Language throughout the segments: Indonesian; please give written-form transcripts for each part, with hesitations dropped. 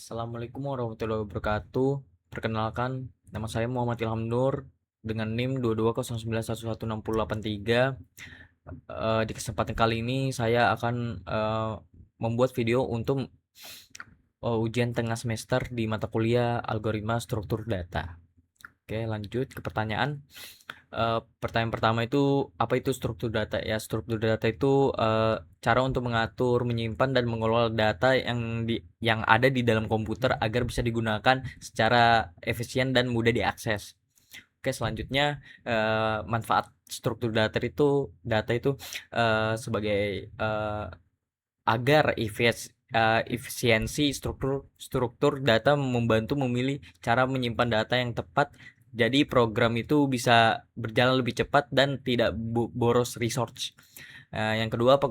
Assalamualaikum warahmatullahi wabarakatuh. Perkenalkan, nama saya Muhammad Ilham Nur dengan NIM 22091116083. Di kesempatan kali ini saya akan membuat video untuk ujian tengah semester di mata kuliah algoritma struktur data. Oke, lanjut ke pertanyaan. Pertanyaan pertama itu, apa itu struktur data? Ya, struktur data itu cara untuk mengatur, menyimpan dan mengelola data yang ada di dalam komputer agar bisa digunakan secara efisien dan mudah diakses. Oke, selanjutnya manfaat struktur data itu sebagai agar efisiensi struktur data membantu memilih cara menyimpan data yang tepat, jadi program itu bisa berjalan lebih cepat dan tidak boros resource. Yang kedua,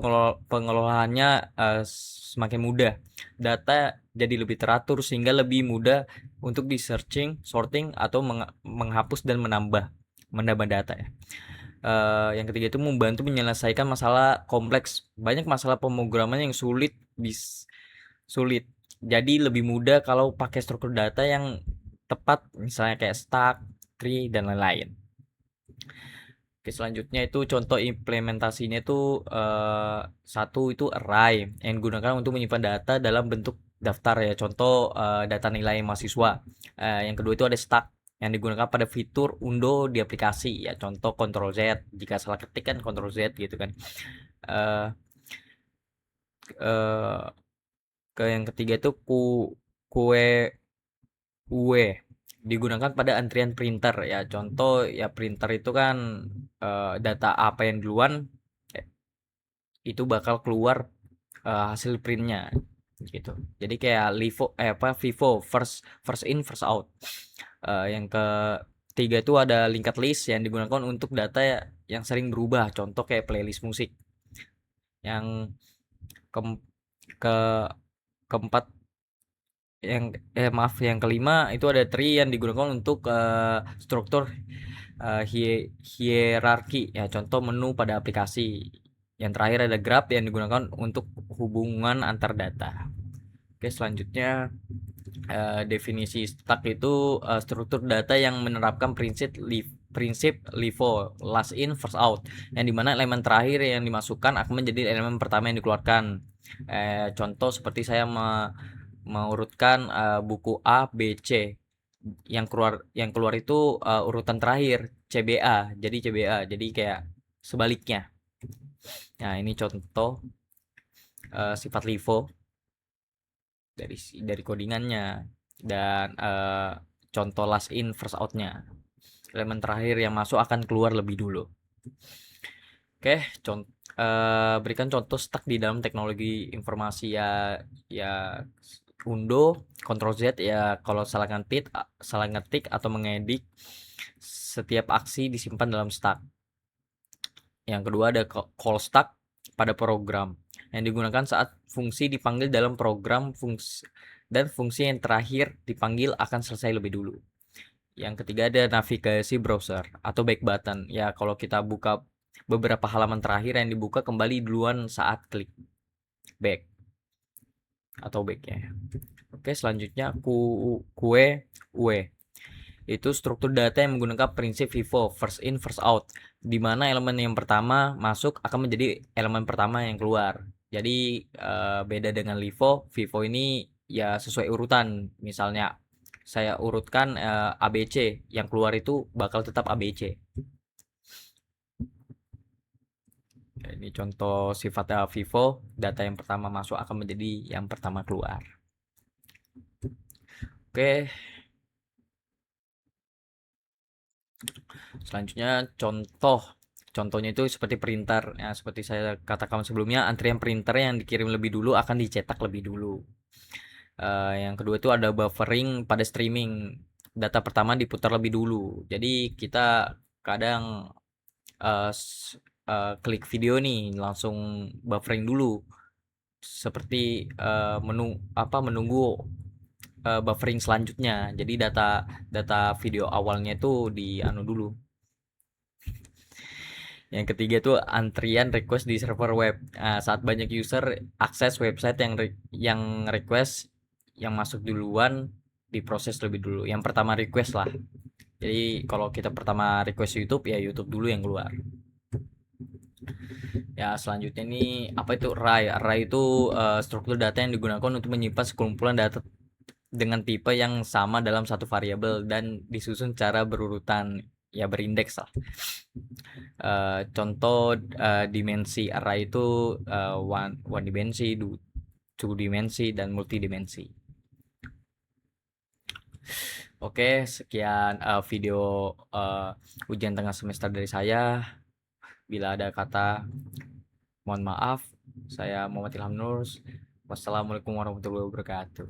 pengelolaannya semakin mudah. Data jadi lebih teratur sehingga lebih mudah untuk di searching, sorting atau menghapus dan menambah data ya. Yang ketiga itu membantu menyelesaikan masalah kompleks. Banyak masalah pemrograman yang sulit. Jadi lebih mudah kalau pakai struktur data yang tepat, misalnya kayak stack, tree dan lain-lain. Oke, selanjutnya itu contoh implementasinya itu satu itu array yang digunakan untuk menyimpan data dalam bentuk daftar ya, contoh data nilai mahasiswa. Yang kedua itu ada stack yang digunakan pada fitur undo di aplikasi ya, contoh Ctrl Z, jika salah ketik kan Ctrl Z gitu kan. eh eh, ke yang ketiga itu kue UE digunakan pada antrian printer ya, contoh ya printer itu kan data apa yang duluan eh, itu bakal keluar hasil printnya gitu. Jadi kayak Vivo first first in first out. Yang ketiga itu ada linked list yang digunakan untuk data yang sering berubah, contoh kayak playlist musik. Yang ke, ke keempat yang kelima itu ada tree yang digunakan untuk struktur hierarki ya, contoh menu pada aplikasi. Yang terakhir ada graph yang digunakan untuk hubungan antar data. Oke, selanjutnya definisi stack itu struktur data yang menerapkan prinsip LIFO, last in first out, yang dimana elemen terakhir yang dimasukkan akan menjadi elemen pertama yang dikeluarkan. Contoh seperti saya mengurutkan buku A, B, C, yang keluar itu urutan terakhir CBA, jadi kayak sebaliknya. Nah, ini contoh sifat LIFO dari codingannya, dan contoh last in first outnya, elemen terakhir yang masuk akan keluar lebih dulu. Oke, berikan contoh stack di dalam teknologi informasi ya undo, Ctrl Z ya kalau salah ngetik atau mengedit. Setiap aksi disimpan dalam stack. Yang kedua ada call stack pada program yang digunakan saat fungsi dipanggil dalam program, fungsi yang terakhir dipanggil akan selesai lebih dulu. Yang ketiga ada navigasi browser atau back button ya, kalau kita buka beberapa halaman terakhir yang dibuka kembali duluan saat klik back atau back ya. Oke, selanjutnya kue UE itu struktur data yang menggunakan prinsip FIFO, first in first out, di mana elemen yang pertama masuk akan menjadi elemen pertama yang keluar. Jadi beda dengan FIFO ini ya sesuai urutan. Misalnya saya urutkan ABC, yang keluar itu bakal tetap ABC. Ini contoh sifat FIFO, data yang pertama masuk akan menjadi yang pertama keluar. Oke, selanjutnya contohnya itu seperti printer ya, seperti saya katakan sebelumnya, antrian printer yang dikirim lebih dulu akan dicetak lebih dulu. Yang kedua itu ada buffering pada streaming, data pertama diputar lebih dulu, jadi kita kadang uh, klik video nih langsung buffering dulu, seperti menunggu buffering selanjutnya, jadi data video awalnya itu di dulu. Yang ketiga tuh antrian request di server web. Saat banyak user akses website yang request yang masuk duluan diproses lebih dulu. Yang pertama request lah. Jadi kalau kita pertama request YouTube, ya YouTube dulu yang keluar. Ya, selanjutnya ini apa itu array? Array itu struktur data yang digunakan untuk menyimpan sekumpulan data dengan tipe yang sama dalam satu variabel dan disusun secara berurutan, ya berindeks lah. Contoh dimensi array itu one dimensi, two dimensi, dan multi dimensi. Oke, sekian video ujian tengah semester dari saya. Bila ada kata, mohon maaf. Saya Muhammad Ilham Nur. Wassalamualaikum warahmatullahi wabarakatuh.